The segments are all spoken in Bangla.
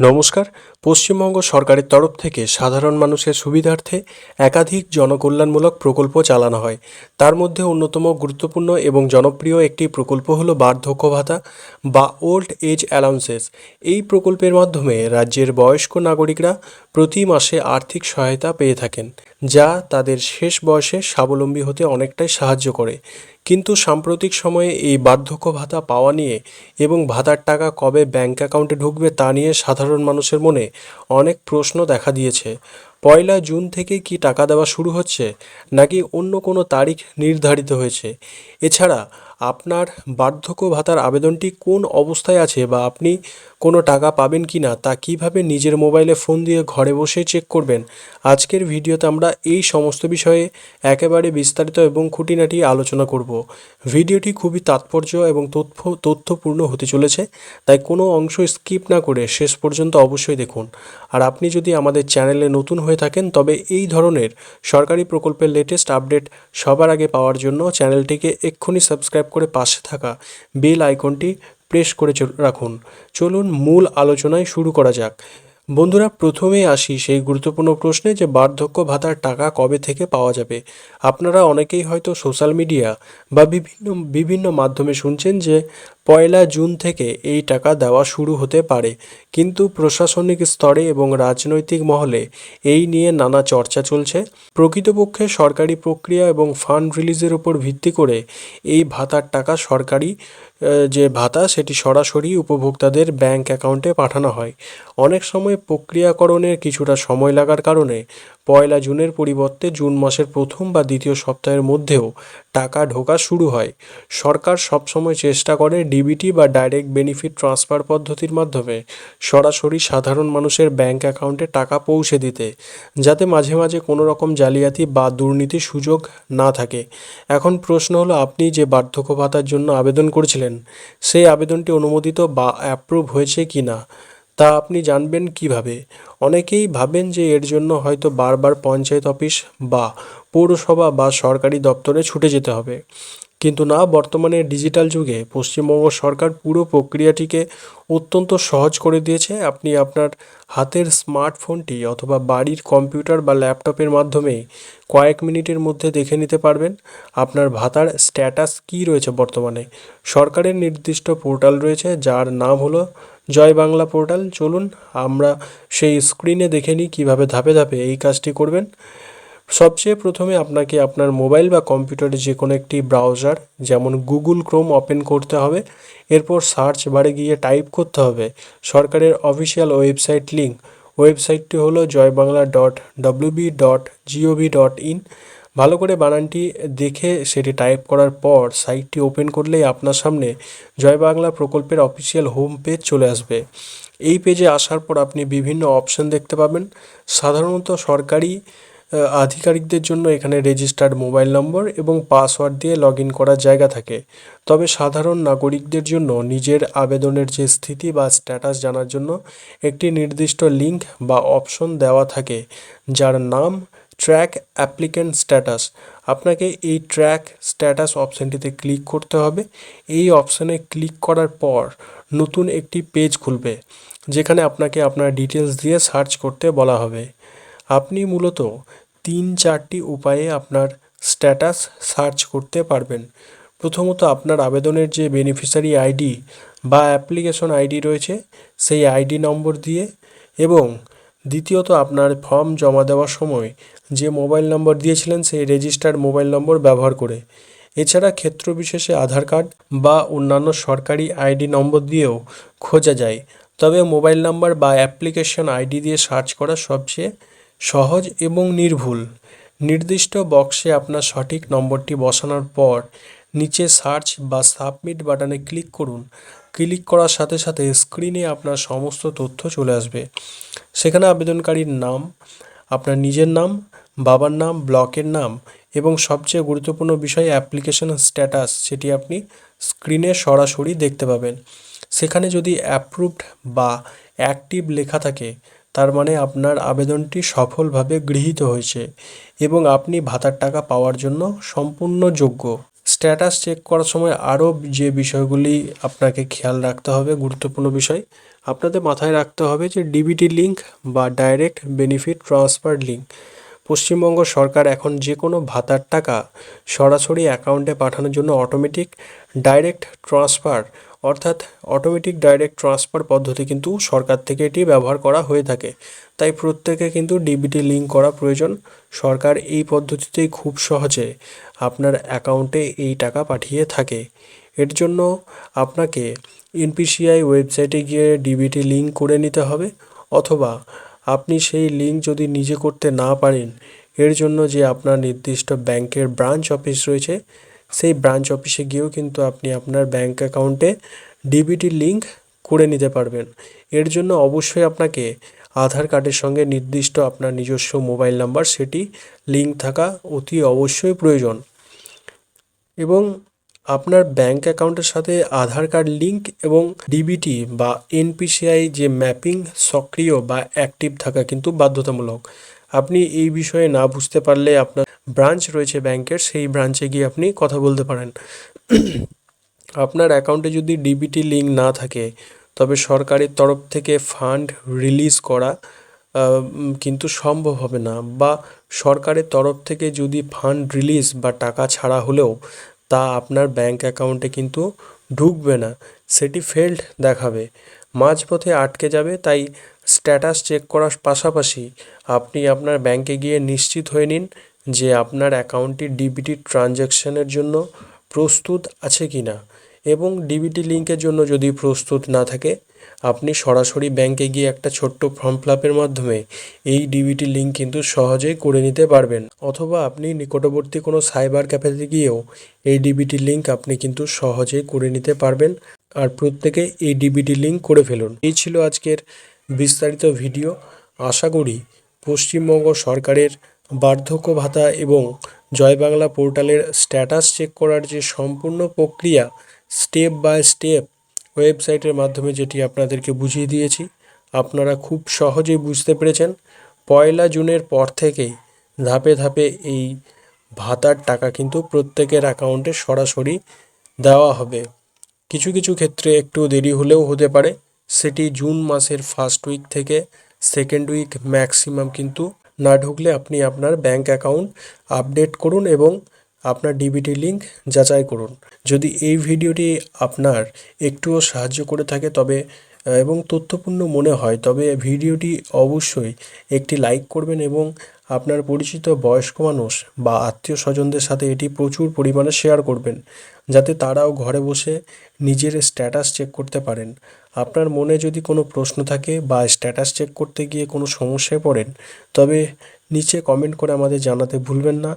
নমস্কার। পশ্চিমবঙ্গ সরকারের তরফ থেকে সাধারণ মানুষের সুবিধার্থে একাধিক জনকল্যাণমূলক প্রকল্প চালানো হয়। তার মধ্যে অন্যতম গুরুত্বপূর্ণ এবং জনপ্রিয় একটি প্রকল্প হলো বার্ধক্য ভাতা বা ওল্ড এজ অ্যালাউন্সেস। এই প্রকল্পের মাধ্যমে রাজ্যের বয়স্ক নাগরিকরা প্রতি মাসে আর্থিক সহায়তা পেয়ে থাকেন, যা তাদের শেষ বয়সে স্বাবলম্বী হতে অনেকটাই সাহায্য করে। কিন্তু সাম্প্রতিক সময়ে এই বার্ধক্য ভাতা পাওয়া নিয়ে এবং ভাতার টাকা কবে ব্যাংক অ্যাকাউন্টে ঢুকবে তা নিয়ে সাধারণ মানুষের মনে অনেক প্রশ্ন দেখা দিয়েছে। 1 জুন থেকে কি টাকা দেওয়া শুরু হচ্ছে, নাকি অন্য কোনো তারিখ নির্ধারিত হয়েছে? এছাড়া আপনার বার্ধক্য ভাতার আবেদনটি কোন অবস্থায় আছে বা আপনি কোনো টাকা পাবেন কি না তা কিভাবে নিজের মোবাইলে ফোন দিয়ে ঘরে বসেই চেক করবেন, আজকের ভিডিওতে আমরা এই সমস্ত বিষয়ে একেবারে বিস্তারিত এবং খুঁটিনাটি আলোচনা করব। ভিডিওটি খুবই তাৎপর্য এবং তথ্যপূর্ণ হতে চলেছে, তাই কোনো অংশ স্কিপ না করে শেষ পর্যন্ত অবশ্যই দেখুন। আর আপনি যদি আমাদের চ্যানেলে নতুন হয়ে থাকেন তবে এই ধরনের সরকারি প্রকল্পের লেটেস্ট আপডেট সবার আগে পাওয়ার জন্য চ্যানেলটিকে এক্ষুনি সাবস্ক্রাইব করে পাশে থাকা বেল আইকনটি প্রেস করে রাখুন। চলুন মূল আলোচনায় শুরু করা যাক। বন্ধুরা, প্রথমেই আসি সেই গুরুত্বপূর্ণ প্রশ্নে যে বার্ধক্য ভাতার টাকা কবে থেকে পাওয়া যাবে। আপনারা অনেকেই হয়তো সোশ্যাল মিডিয়া বা বিভিন্ন মাধ্যমে শুনছেন যে 1 জুন থেকে এই টাকা দেওয়া শুরু হতে পারে, কিন্তু প্রশাসনিক স্তরে এবং রাজনৈতিক মহলে এই নিয়ে নানা চর্চা চলছে। প্রকৃতপক্ষে সরকারি প্রক্রিয়া এবং ফান্ড রিলিজের উপর ভিত্তি করে এই ভাতার টাকা সরকারি যে ভাতা সেটি সরাসরি উপভোক্তাদের ব্যাংক অ্যাকাউন্টে পাঠানো হয়। অনেক সময় প্রক্রিয়াকরণের কিছুটা সময় লাগার কারণে 1 জুনের পরিবর্তে জুন মাসের প্রথম বা দ্বিতীয় সপ্তাহের মধ্যেও টাকা ঢোকা শুরু হয়। সরকার সবসময় চেষ্টা করে ডিবিটি বা ডাইরেক্ট বেনিফিট ট্রান্সফার পদ্ধতির মাধ্যমে সরাসরি সাধারণ মানুষের ব্যাংক অ্যাকাউন্টে টাকা পৌঁছে দিতে, যাতে মাঝে মাঝে কোনো রকম জালিয়াতি বা দুর্নীতির সুযোগ না থাকে। এখন প্রশ্ন হলো, আপনি যে বার্ধক্য ভাতার জন্য আবেদন করেছিলেন সেই আবেদনটি অনুমোদিত বা অ্যাপ্রুভ হয়েছে কি না তা আপনি জানবেন কিভাবে? অনেকেই ভাবেন যে এর জন্য হয়তো বারবার পঞ্চায়েত অফিস বা পৌরসভা বা সরকারি দপ্তরে ছুটে যেতে হবে। কিন্তু না, বর্তমানে ডিজিটাল যুগে পশ্চিমবঙ্গ সরকার পুরো প্রক্রিয়াটিকে অত্যন্ত সহজ করে দিয়েছে। আপনি আপনার হাতের স্মার্টফোনটি অথবা বাড়ির কম্পিউটার বা ল্যাপটপের মাধ্যমে কয়েক মিনিটের মধ্যে দেখে নিতে পারবেন আপনার ভাতার স্ট্যাটাস কী রয়েছে। বর্তমানে সরকারের নির্দিষ্ট পোর্টাল রয়েছে যার নাম হলো জয় বাংলা পোর্টাল। চলুন আমরা সেই স্ক্রিনে দেখে নিই কীভাবে ধাপে ধাপে এই কাজটি করবেন। সবচেয়ে প্রথমে আপনাকে আপনার মোবাইল বা কম্পিউটারে যে কোনো একটি ব্রাউজার যেমন গুগল ক্রোম ওপেন করতে হবে। এরপর সার্চ বারে গিয়ে টাইপ করতে হবে সরকারের অফিসিয়াল ওয়েবসাইট লিঙ্ক। ওয়েবসাইটটি হলো joybangla.wb.gov.in। ভালো করে বানানটি দেখে সেটি টাইপ করার পর সাইটটি ওপেন করলেই আপনার সামনে জয় বাংলা প্রকল্পের অফিসিয়াল হোম পেজ চলে আসবে। এই পেজে আসার পর আপনি বিভিন্ন অপশন দেখতে পাবেন। সাধারণত সরকারি আধিকারিকদের জন্য এখানে রেজিস্টার্ড মোবাইল নম্বর এবং পাসওয়ার্ড দিয়ে লগ ইন করার জায়গা থাকে। তবে সাধারণ নাগরিকদের জন্য নিজের আবেদনের যে স্থিতি বা স্ট্যাটাস জানার জন্য একটি নির্দিষ্ট লিঙ্ক বা অপশন দেওয়া থাকে, যার নাম ট্র্যাক অ্যাপ্লিক্যান্ট স্ট্যাটাস। আপনাকে এই ট্র্যাক স্ট্যাটাস অপশানটিতে ক্লিক করতে হবে। এই অপশানে ক্লিক করার পর নতুন একটি পেজ খুলবে, যেখানে আপনাকে আপনার ডিটেলস দিয়ে সার্চ করতে বলা হবে। আপনি মূলত 3-4টি উপায়ে আপনার স্ট্যাটাস সার্চ করতে পারবেন। প্রথমত, আপনার আবেদনের যে বেনিফিশিয়ারি আইডি বা অ্যাপ্লিকেশন আইডি রয়েছে সেই আইডি নম্বর দিয়ে, এবং দ্বিতীয়ত আপনার ফর্ম জমা দেওয়ার সময় যে মোবাইল নম্বর দিয়েছিলেন সেই রেজিস্টার্ড মোবাইল নম্বর ব্যবহার করে। এছাড়া ক্ষেত্র বিশেষে আধার কার্ড বা অন্যান্য সরকারি আইডি নম্বর দিয়েও খোঁজা যায়, তবে মোবাইল নাম্বার বা অ্যাপ্লিকেশন আইডি দিয়ে সার্চ করা সবচেয়ে সহজ এবং নির্ভুল। নির্দিষ্ট বক্সে আপনার সঠিক নম্বরটি বসানোর পর নিচে সার্চ বা সাবমিট বাটনে ক্লিক করুন। ক্লিক করার সাথে সাথে স্ক্রিনে আপনার সমস্ত তথ্য চলে আসবে। সেখানে আবেদনকারীর নাম, আপনার নিজের নাম, বাবার নাম, ব্লকের নাম এবং সবচেয়ে গুরুত্বপূর্ণ বিষয় অ্যাপ্লিকেশন স্ট্যাটাস, সেটি আপনি স্ক্রিনে সরাসরি দেখতে পাবেন। সেখানে যদি অ্যাপ্রুভড বা অ্যাক্টিভ লেখা থাকে, তার মানে আপনার আবেদনটি সফলভাবে গৃহীত হয়েছে এবং আপনি ভাতার টাকা পাওয়ার জন্য সম্পূর্ণ যোগ্য। স্ট্যাটাস চেক করার সময় আরও যে বিষয়গুলি আপনাকে খেয়াল রাখতে হবে, গুরুত্বপূর্ণ বিষয়, আপনাদের মাথায় রাখতে হবে যে ডিবিটি লিঙ্ক বা direct benefit transfer link, Paschimbanga সরকার এখন যে কোনো ভাতার টাকা সরাসরি অ্যাকাউন্টে পাঠানোর জন্য অটোমেটিক ডাইরেক্ট ট্রান্সফার অর্থাৎ অটোমেটিক ডাইরেক্ট ট্রান্সফার পদ্ধতি কিন্তু সরকার থেকে এটি ব্যবহার করা হয়ে থাকে। তাই প্রত্যেকে কিন্তু ডিবিটি লিঙ্ক করা প্রয়োজন। সরকার এই পদ্ধতিতেই খুব সহজে আপনার অ্যাকাউন্টে এই টাকা পাঠিয়ে থাকে। এর জন্য আপনাকে এনপিসিআই ওয়েবসাইটে গিয়ে ডিবিটি লিঙ্ক করে নিতে হবে, অথবা আপনি সেই লিঙ্ক যদি নিজে করতে না পারেন, এর জন্য যে আপনার নির্দিষ্ট ব্যাংকের ব্রাঞ্চ অফিস রয়েছে, সেই ব্রাঞ্চ অফিসে গিয়েও কিন্তু আপনি আপনার ব্যাংক অ্যাকাউন্টে ডিবিটি লিঙ্ক করে নিতে পারবেন। এর জন্য অবশ্যই আপনাকে আধার কার্ডের সঙ্গে নির্দিষ্ট আপনার নিজস্ব মোবাইল নাম্বার সেটি লিঙ্ক থাকা অতি অবশ্যই প্রয়োজন, এবং আপনার ব্যাংক অ্যাকাউন্টের সাথে আধার কার্ড লিঙ্ক এবং ডিবিটি বা এনপিসিআই যে ম্যাপিং সক্রিয় বা অ্যাক্টিভ থাকা কিন্তু বাধ্যতামূলক। আপনি এই বিষয়ে না বুঝতে পারলে আপনার ব্রাঞ্চ রয়েছে ব্যাংকের, সেই ব্রাঞ্চে গিয়ে আপনি কথা বলতে পারেন। আপনার অ্যাকাউন্টে যদি ডিবিটি লিঙ্ক না থাকে, তবে সরকারের তরফ থেকে ফান্ড রিলিজ করা কিন্তু সম্ভব হবে না, বা সরকারের তরফ থেকে যদি ফান্ড রিলিজ বা টাকা ছাড়া হলেও তা আপনার ব্যাংক অ্যাকাউন্টে কিন্তু ঢুকবে না, সেটি ফেল্ড দেখাবে, মাঝপথে আটকে যাবে। তাই স্ট্যাটাস চেক করার পাশাপাশি আপনি আপনার ব্যাংকে গিয়ে নিশ্চিত হয়ে নিন যে আপনার অ্যাকাউন্টটি ডিবিটি ট্রানজ্যাকশানের জন্য প্রস্তুত আছে কি না, এবং ডিবিটি লিঙ্কের জন্য যদি প্রস্তুত না থাকে, আপনি সরাসরি ব্যাংকে গিয়ে একটা ছোট্ট ফর্ম ফিল আপের মাধ্যমে এই ডিবিটি লিঙ্ক কিন্তু সহজেই করে নিতে পারবেন, অথবা আপনি নিকটবর্তী কোনো সাইবার ক্যাফেতে গিয়েও এই ডিবিটি লিঙ্ক আপনি কিন্তু সহজেই করে নিতে পারবেন। আর প্রত্যেকে এই ডিবিটি লিঙ্ক করে ফেলুন। এই ছিল আজকের বিস্তারিত ভিডিও। আশা করি পশ্চিমবঙ্গ সরকারের বার্ধক্য ভাতা এবং জয় বাংলা পোর্টালের স্ট্যাটাস চেক করার যে সম্পূর্ণ প্রক্রিয়া স্টেপ বাই স্টেপ ওয়েবসাইটের মাধ্যমে যেটি আপনাদেরকে বুঝিয়ে দিয়েছি, আপনারা খুব সহজেই বুঝতে পেরেছেন। 1 জুনের পর থেকেই ধাপে ধাপে এই ভাতার টাকা কিন্তু প্রত্যেকের অ্যাকাউন্টে সরাসরি দেওয়া হবে। কিছু কিছু ক্ষেত্রে একটু দেরি হলেও হতে পারে, সেটি জুন মাসের ফার্স্ট উইক থেকে সেকেন্ড উইক ম্যাক্সিমাম কিন্তু না ঢুকলে আপনি আপনার ব্যাংক অ্যাকাউন্ট আপডেট করুন এবং আপনার ডিবিটি লিঙ্ক যাচাই করুন। যদি এই ভিডিওটি আপনার একটুও সাহায্য করে থাকে তবে এবং তথ্যপূর্ণ মনে হয়, তবে ভিডিওটি অবশ্যই একটি লাইক করবেন এবং আপনার পরিচিত বয়স্ক মানুষ বা আত্মীয় স্বজনদের সাথে এটি প্রচুর পরিমাণে শেয়ার করবেন, যাতে তারাও ঘরে বসে নিজের স্ট্যাটাস চেক করতে পারেন। আপনার মনে যদি কোনো প্রশ্ন থাকে বা স্ট্যাটাস চেক করতে গিয়ে কোনো সমস্যায় পড়েন, তবে নিচে কমেন্ট করে আমাদের জানাতে ভুলবেন না।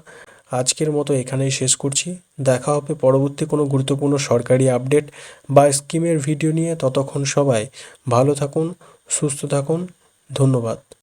আজকের মতো এখানেই শেষ করছি। দেখা হবে পরবর্তী কোনো গুরুত্বপূর্ণ সরকারি আপডেট বা স্কিমের ভিডিও নিয়ে। ততক্ষণ সবাই ভালো থাকুন, সুস্থ থাকুন। ধন্যবাদ।